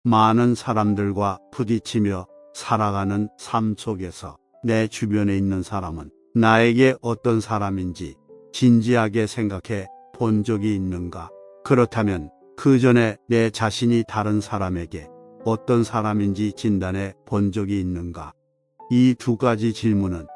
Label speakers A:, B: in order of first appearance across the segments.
A: 많은 사람들과 부딪히며 살아가는 삶 속에서 내 주변에 있는 사람은 나에게 어떤 사람인지 진지하게 생각해 본 적이 있는가? 그렇다면 그 전에 내 자신이 다른 사람에게 어떤 사람인지 진단해 본 적이 있는가? 이 두 가지 질문은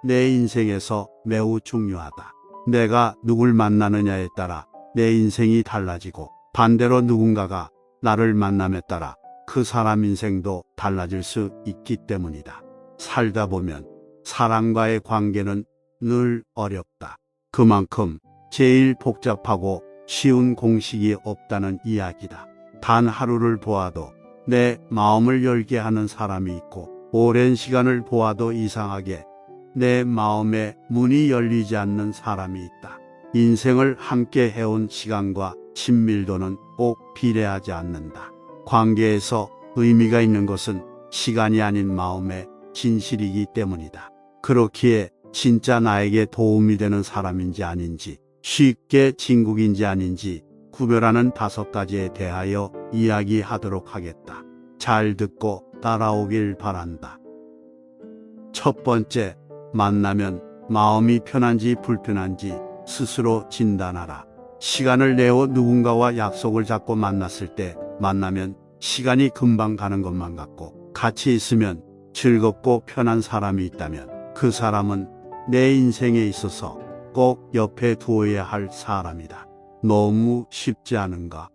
A: 내 인생에서 매우 중요하다. 내가 누굴 만나느냐에 따라 내 인생이 달라지고 반대로 누군가가 나를 만남에 따라 그 사람 인생도 달라질 수 있기 때문이다. 살다 보면 사람과의 관계는 늘 어렵다. 그만큼 제일 복잡하고 쉬운 공식이 없다는 이야기다. 단 하루를 보아도 내 마음을 열게 하는 사람이 있고 오랜 시간을 보아도 이상하게 내 마음에 문이 열리지 않는 사람이 있다. 인생을 함께 해온 시간과 친밀도는 꼭 비례하지 않는다. 관계에서 의미가 있는 것은 시간이 아닌 마음의 진실이기 때문이다. 그렇기에 진짜 나에게 도움이 되는 사람인지 아닌지, 쉽게 친구인지 아닌지 구별하는 5가지에 대하여 이야기하도록 하겠다. 잘 듣고 따라오길 바란다. 첫 번째, 만나면 마음이 편한지 불편한지 스스로 진단하라. 시간을 내어 누군가와 약속을 잡고 만났을 때 만나면 시간이 금방 가는 것만 같고 같이 있으면 즐겁고 편한 사람이 있다면 그 사람은 내 인생에 있어서 꼭 옆에 두어야 할 사람이다. 너무 쉽지 않은가?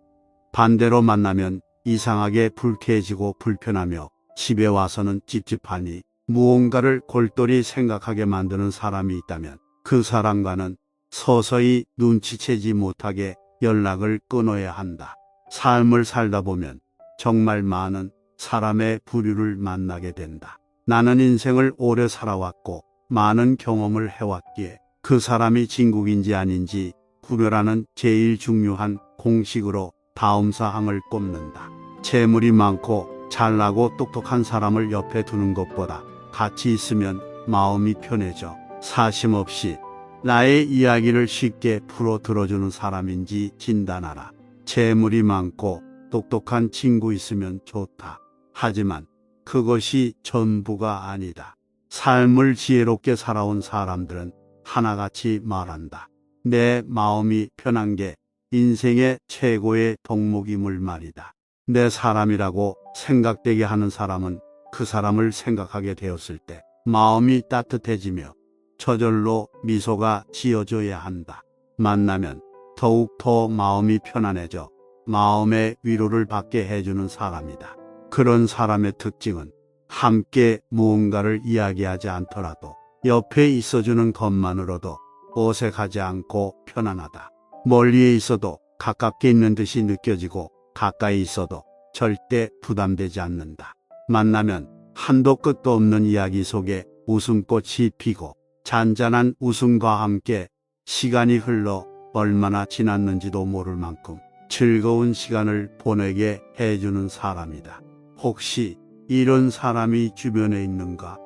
A: 반대로 만나면 이상하게 불쾌해지고 불편하며 집에 와서는 찝찝하니 무언가를 골똘히 생각하게 만드는 사람이 있다면 그 사람과는 서서히 눈치채지 못하게 연락을 끊어야 한다. 삶을 살다 보면 정말 많은 사람의 부류를 만나게 된다. 나는 인생을 오래 살아왔고 많은 경험을 해왔기에 그 사람이 진국인지 아닌지 구별하는 제일 중요한 공식으로 다음 사항을 꼽는다. 재물이 많고 잘나고 똑똑한 사람을 옆에 두는 것보다 같이 있으면 마음이 편해져 사심 없이 나의 이야기를 쉽게 풀어 들어주는 사람인지 진단하라. 재물이 많고 똑똑한 친구 있으면 좋다. 하지만 그것이 전부가 아니다. 삶을 지혜롭게 살아온 사람들은 하나같이 말한다. 내 마음이 편한 게 인생의 최고의 덕목임을 말이다. 내 사람이라고 생각되게 하는 사람은 그 사람을 생각하게 되었을 때 마음이 따뜻해지며 저절로 미소가 지어져야 한다. 만나면 더욱 더 마음이 편안해져 마음의 위로를 받게 해주는 사람이다. 그런 사람의 특징은 함께 무언가를 이야기하지 않더라도 옆에 있어주는 것만으로도 어색하지 않고 편안하다. 멀리에 있어도 가깝게 있는 듯이 느껴지고 가까이 있어도 절대 부담되지 않는다. 만나면 한도 끝도 없는 이야기 속에 웃음꽃이 피고 잔잔한 웃음과 함께 시간이 흘러 얼마나 지났는지도 모를 만큼 즐거운 시간을 보내게 해주는 사람이다. 혹시 이런 사람이 주변에 있는가?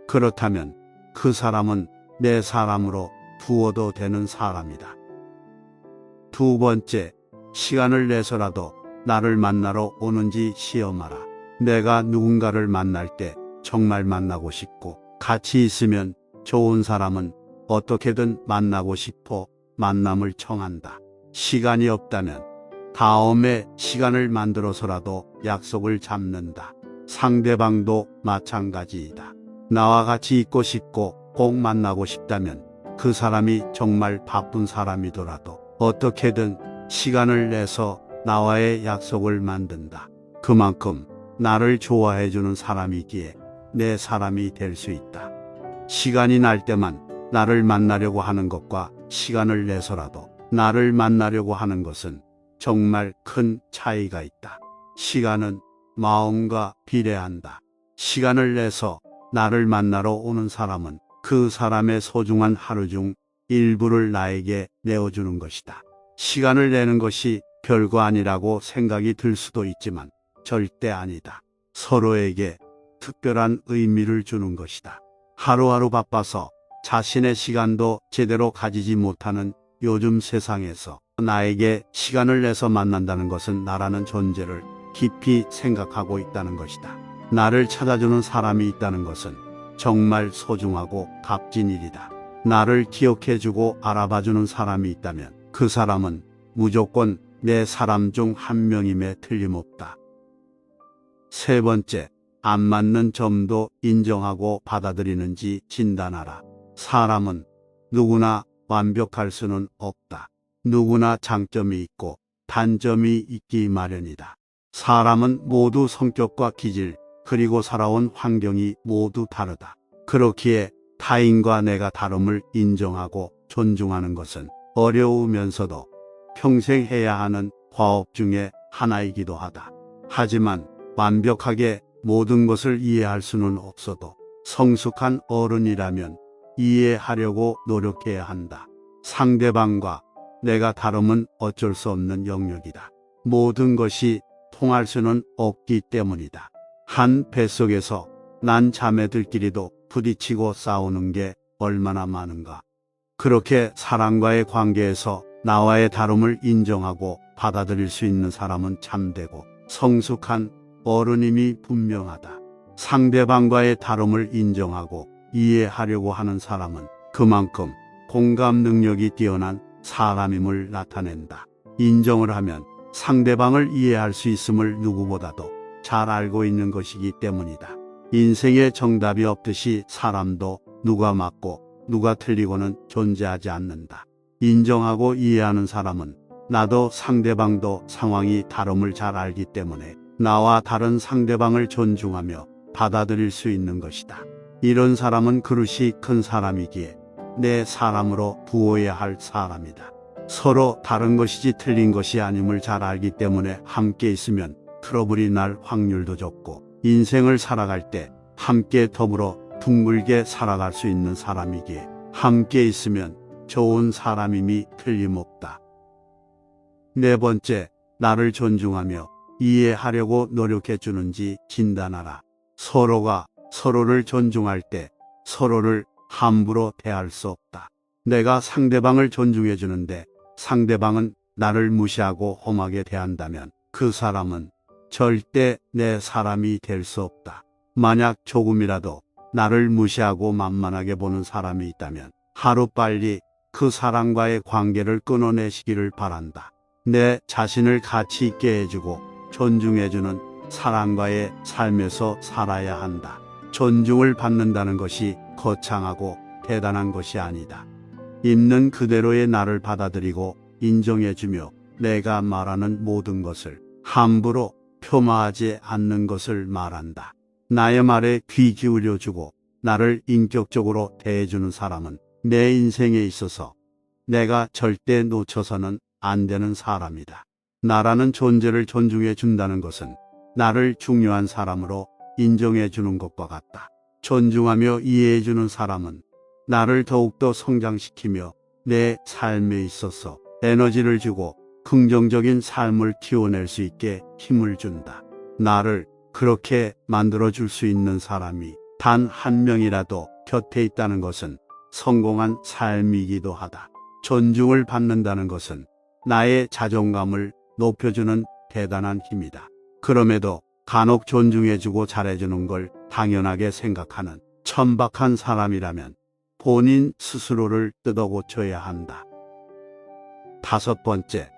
A: 그렇다면 그 사람은 내 사람으로 두어도 되는 사람이다. 두 번째, 시간을 내서라도 나를 만나러 오는지 시험하라. 내가 누군가를 만날 때 정말 만나고 싶고 같이 있으면 좋은 사람은 어떻게든 만나고 싶어 만남을 청한다. 시간이 없다면 다음에 시간을 만들어서라도 약속을 잡는다. 상대방도 마찬가지이다. 나와 같이 있고 싶고 꼭 만나고 싶다면 그 사람이 정말 바쁜 사람이더라도 어떻게든 시간을 내서 나와의 약속을 만든다. 그만큼 나를 좋아해주는 사람이기에 내 사람이 될 수 있다. 시간이 날 때만 나를 만나려고 하는 것과 시간을 내서라도 나를 만나려고 하는 것은 정말 큰 차이가 있다. 시간은 마음과 비례한다. 시간을 내서 나를 만나러 오는 사람은 그 사람의 소중한 하루 중 일부를 나에게 내어주는 것이다. 시간을 내는 것이 별거 아니라고 생각이 들 수도 있지만 절대 아니다. 서로에게 특별한 의미를 주는 것이다. 하루하루 바빠서 자신의 시간도 제대로 가지지 못하는 요즘 세상에서 나에게 시간을 내서 만난다는 것은 나라는 존재를 깊이 생각하고 있다는 것이다. 나를 찾아주는 사람이 있다는 것은 정말 소중하고 값진 일이다. 나를 기억해주고 알아봐주는 사람이 있다면 그 사람은 무조건 내 사람 중 한 명임에 틀림없다. 세 번째, 안 맞는 점도 인정하고 받아들이는지 진단하라. 사람은 누구나 완벽할 수는 없다. 누구나 장점이 있고 단점이 있기 마련이다. 사람은 모두 성격과 기질, 그리고 살아온 환경이 모두 다르다. 그렇기에 타인과 내가 다름을 인정하고 존중하는 것은 어려우면서도 평생 해야 하는 과업 중에 하나이기도 하다. 하지만 완벽하게 모든 것을 이해할 수는 없어도 성숙한 어른이라면 이해하려고 노력해야 한다. 상대방과 내가 다름은 어쩔 수 없는 영역이다. 모든 것이 통할 수는 없기 때문이다. 한 뱃속에서 난 자매들끼리도 부딪히고 싸우는 게 얼마나 많은가. 그렇게 사람과의 관계에서 나와의 다름을 인정하고 받아들일 수 있는 사람은 참되고 성숙한 어른임이 분명하다. 상대방과의 다름을 인정하고 이해하려고 하는 사람은 그만큼 공감 능력이 뛰어난 사람임을 나타낸다. 인정을 하면 상대방을 이해할 수 있음을 누구보다도 잘 알고 있는 것이기 때문이다. 인생에 정답이 없듯이 사람도 누가 맞고 누가 틀리고는 존재하지 않는다. 인정하고 이해하는 사람은 나도 상대방도 상황이 다름을 잘 알기 때문에 나와 다른 상대방을 존중하며 받아들일 수 있는 것이다. 이런 사람은 그릇이 큰 사람이기에 내 사람으로 부어야 할 사람이다. 서로 다른 것이지 틀린 것이 아님을 잘 알기 때문에 함께 있으면 트러블이 날 확률도 적고 인생을 살아갈 때 함께 더불어 둥글게 살아갈 수 있는 사람이기에 함께 있으면 좋은 사람임이 틀림없다. 네 번째, 나를 존중하며 이해하려고 노력해 주는지 진단하라. 서로가 서로를 존중할 때 서로를 함부로 대할 수 없다. 내가 상대방을 존중해 주는데 상대방은 나를 무시하고 험하게 대한다면 그 사람은 절대 내 사람이 될 수 없다. 만약 조금이라도 나를 무시하고 만만하게 보는 사람이 있다면 하루빨리 그 사람과의 관계를 끊어내시기를 바란다. 내 자신을 가치 있게 해주고 존중해주는 사람과의 삶에서 살아야 한다. 존중을 받는다는 것이 거창하고 대단한 것이 아니다. 있는 그대로의 나를 받아들이고 인정해주며 내가 말하는 모든 것을 함부로 폄하하지 않는 것을 말한다. 나의 말에 귀 기울여주고 나를 인격적으로 대해주는 사람은 내 인생에 있어서 내가 절대 놓쳐서는 안 되는 사람이다. 나라는 존재를 존중해 준다는 것은 나를 중요한 사람으로 인정해 주는 것과 같다. 존중하며 이해해 주는 사람은 나를 더욱더 성장시키며 내 삶에 있어서 에너지를 주고 긍정적인 삶을 키워낼 수 있게 힘을 준다. 나를 그렇게 만들어줄 수 있는 사람이 단 한 명이라도 곁에 있다는 것은 성공한 삶이기도 하다. 존중을 받는다는 것은 나의 자존감을 높여주는 대단한 힘이다. 그럼에도 간혹 존중해주고 잘해주는 걸 당연하게 생각하는 천박한 사람이라면 본인 스스로를 뜯어고쳐야 한다. 다섯 번째,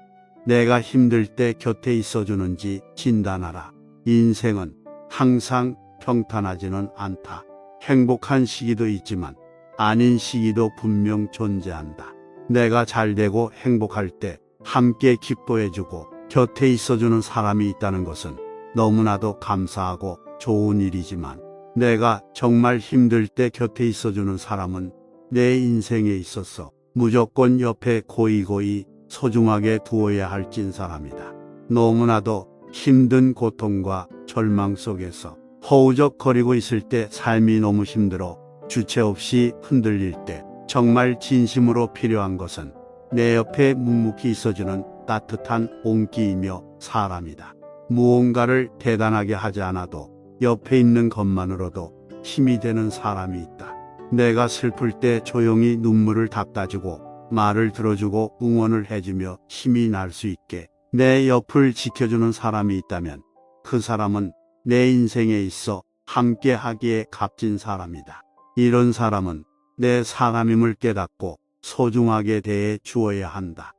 A: 내가 힘들 때 곁에 있어주는지 진단하라. 인생은 항상 평탄하지는 않다. 행복한 시기도 있지만 아닌 시기도 분명 존재한다. 내가 잘되고 행복할 때 함께 기뻐해주고 곁에 있어주는 사람이 있다는 것은 너무나도 감사하고 좋은 일이지만 내가 정말 힘들 때 곁에 있어주는 사람은 내 인생에 있어서 무조건 옆에 고이고이 소중하게 두어야 할 찐사람이다. 너무나도 힘든 고통과 절망 속에서 허우적거리고 있을 때 삶이 너무 힘들어 주체 없이 흔들릴 때 정말 진심으로 필요한 것은 내 옆에 묵묵히 있어주는 따뜻한 온기이며 사람이다. 무언가를 대단하게 하지 않아도 옆에 있는 것만으로도 힘이 되는 사람이 있다. 내가 슬플 때 조용히 눈물을 닦아주고 말을 들어주고 응원을 해주며 힘이 날 수 있게 내 옆을 지켜주는 사람이 있다면 그 사람은 내 인생에 있어 함께 하기에 값진 사람이다. 이런 사람은 내 사람임을 깨닫고 소중하게 대해 주어야 한다.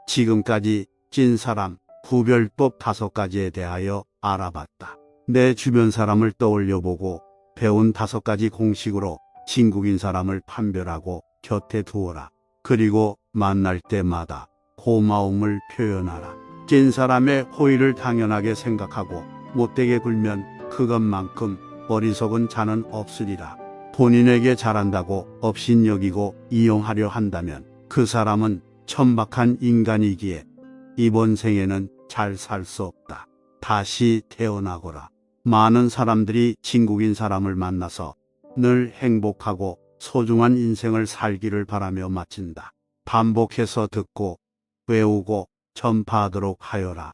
A: 지금까지 찐사람 구별법 5가지에 대하여 알아봤다. 내 주변 사람을 떠올려보고 배운 5가지 공식으로 진국인 사람을 판별하고 곁에 두어라. 그리고 만날 때마다 고마움을 표현하라. 찐사람의 호의를 당연하게 생각하고 못되게 굴면 그것만큼 어리석은 자는 없으리라. 본인에게 잘한다고 업신여기고 이용하려 한다면 그 사람은 천박한 인간이기에 이번 생에는 잘 살 수 없다. 다시 태어나거라. 많은 사람들이 진국인 사람을 만나서 늘 행복하고 소중한 인생을 살기를 바라며 마친다. 반복해서 듣고 외우고 전파하도록 하여라.